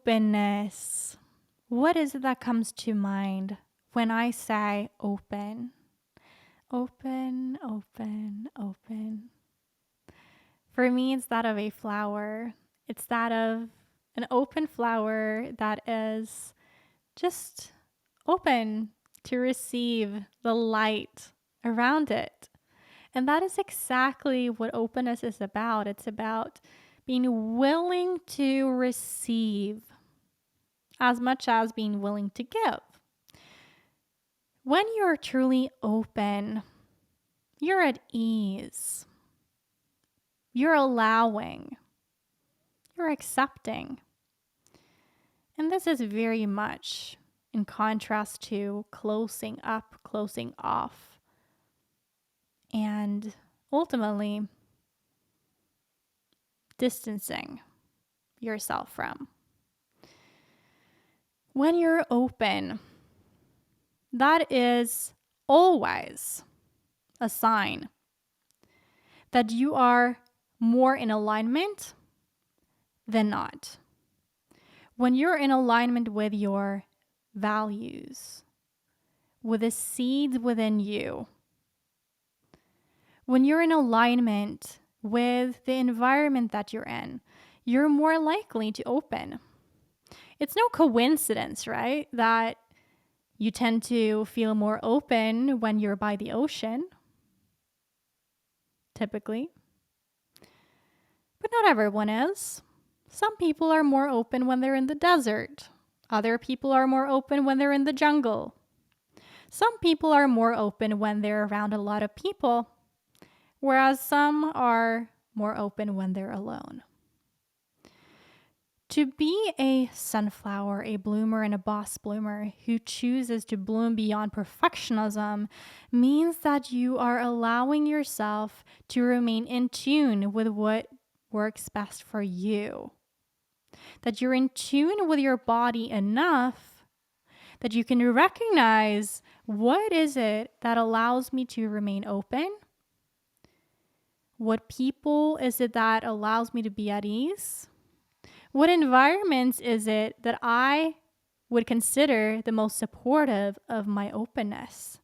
Openness. What is it that comes to mind when I say open? Open, open, open. For me, it's that of a flower. It's that of an open flower that is just open to receive the light around it. And that is exactly what openness is about. It's about being willing to receive as much as being willing to give. When you're truly open, you're at ease. You're allowing. You're accepting. And this is very much in contrast to closing up, closing off, and ultimately distancing yourself from. When you're open, that is always a sign that you are more in alignment than not. When you're in alignment with your values, with the seeds within you, when you're in alignment with the environment that you're in, you're more likely to open. It's no coincidence, right, that you tend to feel more open when you're by the ocean, typically. But not everyone is. Some people are more open when they're in the desert. Other people are more open when they're in the jungle. Some people are more open when they're around a lot of people, whereas some are more open when they're alone. To be a sunflower, a bloomer, and a boss bloomer who chooses to bloom beyond perfectionism means that you are allowing yourself to remain in tune with what works best for you. That you're in tune with your body enough that you can recognize what is it that allows me to remain open? What people is it that allows me to be at ease? What environments is it that I would consider the most supportive of my openness?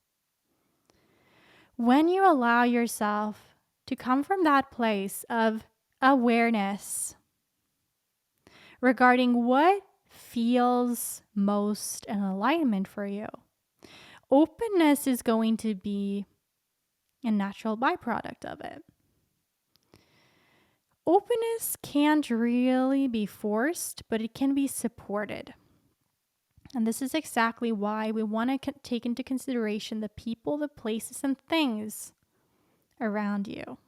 When you allow yourself to come from that place of awareness regarding what feels most in alignment for you, openness is going to be a natural byproduct of it. Openness can't really be forced, but it can be supported. And this is exactly why we want to take into consideration the people, the places, and things around you.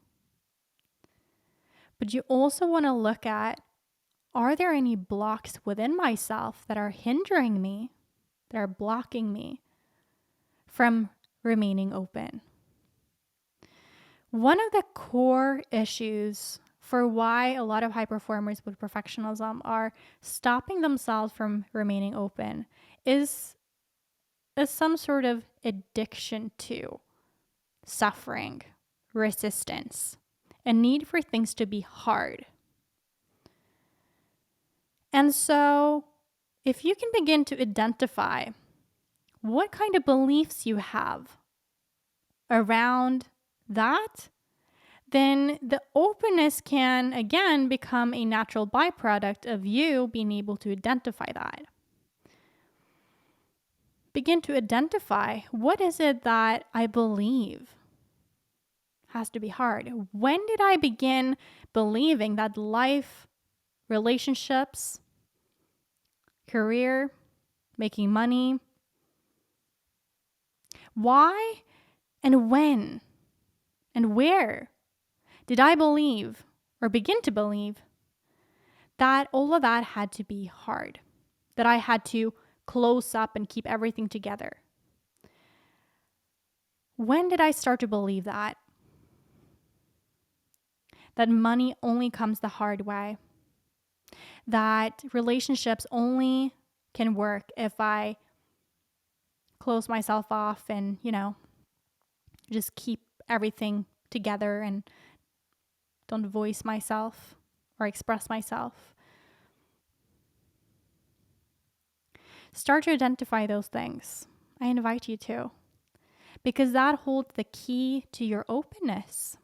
But you also want to look at, are there any blocks within myself that are hindering me, that are blocking me from remaining open? One of the core issues for why a lot of high performers with perfectionism are stopping themselves from remaining open is some sort of addiction to suffering, resistance, a need for things to be hard. And so, if you can begin to identify what kind of beliefs you have around that, then the openness can again become a natural byproduct of you being able to identify that. Begin to identify, what is it that I believe has to be hard? When did I begin believing that life, relationships, career, making money, why and when and where did I believe or begin to believe that all of that had to be hard, that I had to close up and keep everything together? When did I start to believe that? That money only comes the hard way? That relationships only can work if I close myself off and, just keep everything together and don't voice myself or express myself? Start to identify those things. I invite you to, because that holds the key to your openness.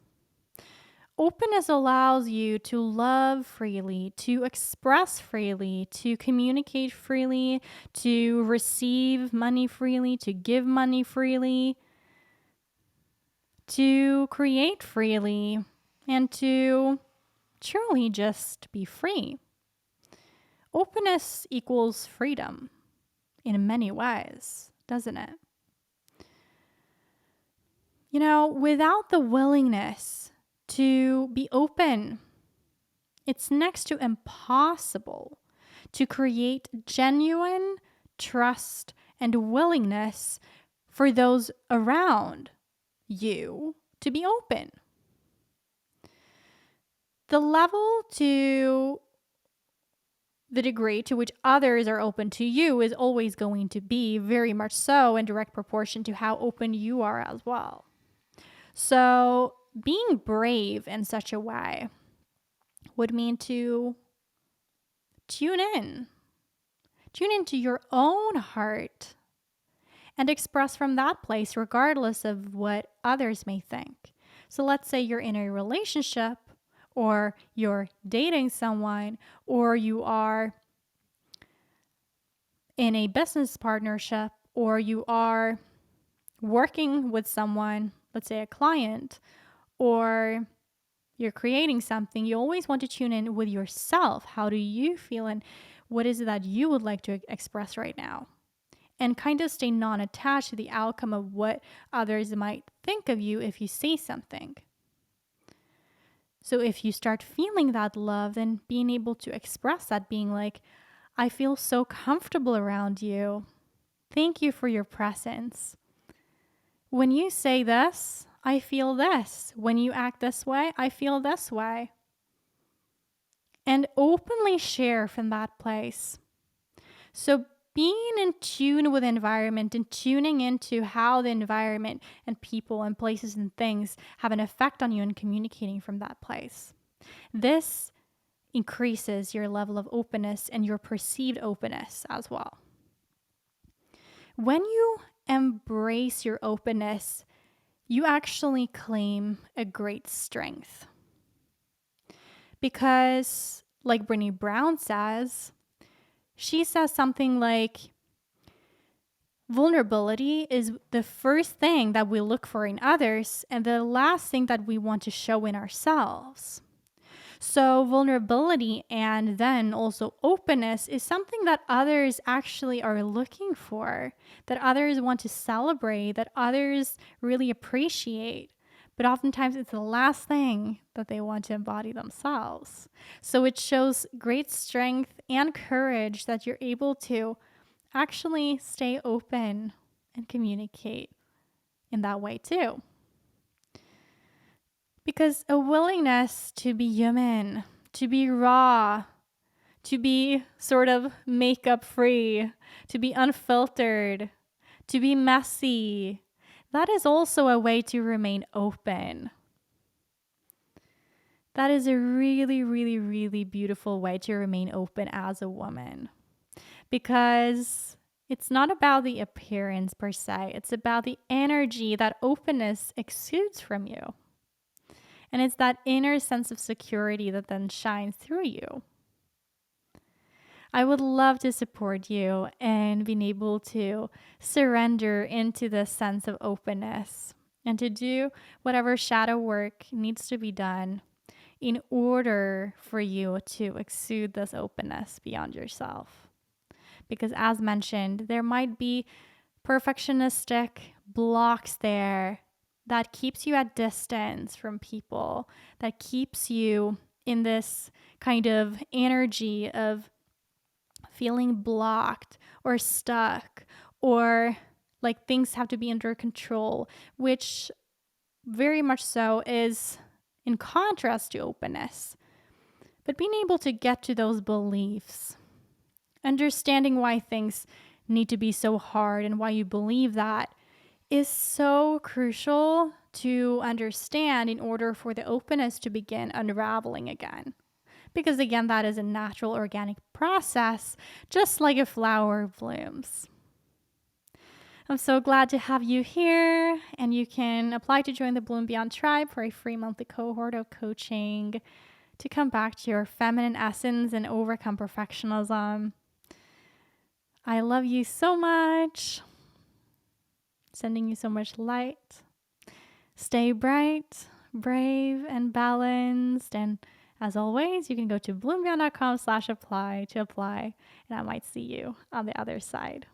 Openness allows you to love freely, to express freely, to communicate freely, to receive money freely, to give money freely, to create freely, and to truly just be free. Openness equals freedom in many ways, doesn't it? Without the willingness to be open, it's next to impossible to create genuine trust and willingness for those around you to be open. The degree to which others are open to you is always going to be very much so in direct proportion to how open you are as well. So being brave in such a way would mean to tune into your own heart and express from that place regardless of what others may think. So let's say you're in a relationship, or you're dating someone, or you are in a business partnership, or you are working with someone, let's say a client, or you're creating something. You always want to tune in with yourself. How do you feel, and what is it that you would like to express right now? And kind of stay non-attached to the outcome of what others might think of you if you say something. So if you start feeling that love, then being able to express that, being like, I feel so comfortable around you. Thank you for your presence. When you say this, I feel this. When you act this way, I feel this way. And openly share from that place. So being in tune with the environment and tuning into how the environment and people and places and things have an effect on you and communicating from that place. This increases your level of openness and your perceived openness as well. When you embrace your openness, you actually claim a great strength. Because, like Brené Brown says, she says something like, vulnerability is the first thing that we look for in others and the last thing that we want to show in ourselves. So vulnerability and then also openness is something that others actually are looking for, that others want to celebrate, that others really appreciate. But oftentimes it's the last thing that they want to embody themselves. So it shows great strength and courage that you're able to actually stay open and communicate in that way too. Because a willingness to be human, to be raw, to be sort of makeup free, to be unfiltered, to be messy, that is also a way to remain open. That is a really, really, really beautiful way to remain open as a woman. Because it's not about the appearance per se. It's about the energy that openness exudes from you. And it's that inner sense of security that then shines through you. I would love to support you in being able to surrender into this sense of openness and to do whatever shadow work needs to be done in order for you to exude this openness beyond yourself. Because as mentioned, there might be perfectionistic blocks there that keeps you at distance from people, that keeps you in this kind of energy of feeling blocked or stuck, or like things have to be under control, which very much so is in contrast to openness. But being able to get to those beliefs, understanding why things need to be so hard and why you believe that, is so crucial to understand in order for the openness to begin unraveling again. because again, that is a natural organic process, just like a flower blooms. I'm so glad to have you here, and you can apply to join the Bloom Beyond Tribe for a free monthly cohort of coaching to come back to your feminine essence and overcome perfectionism. I love you so much. Sending you so much light. Stay bright, brave, and balanced. And as always, you can go to bloombeyond.com/apply to apply, and I might see you on the other side.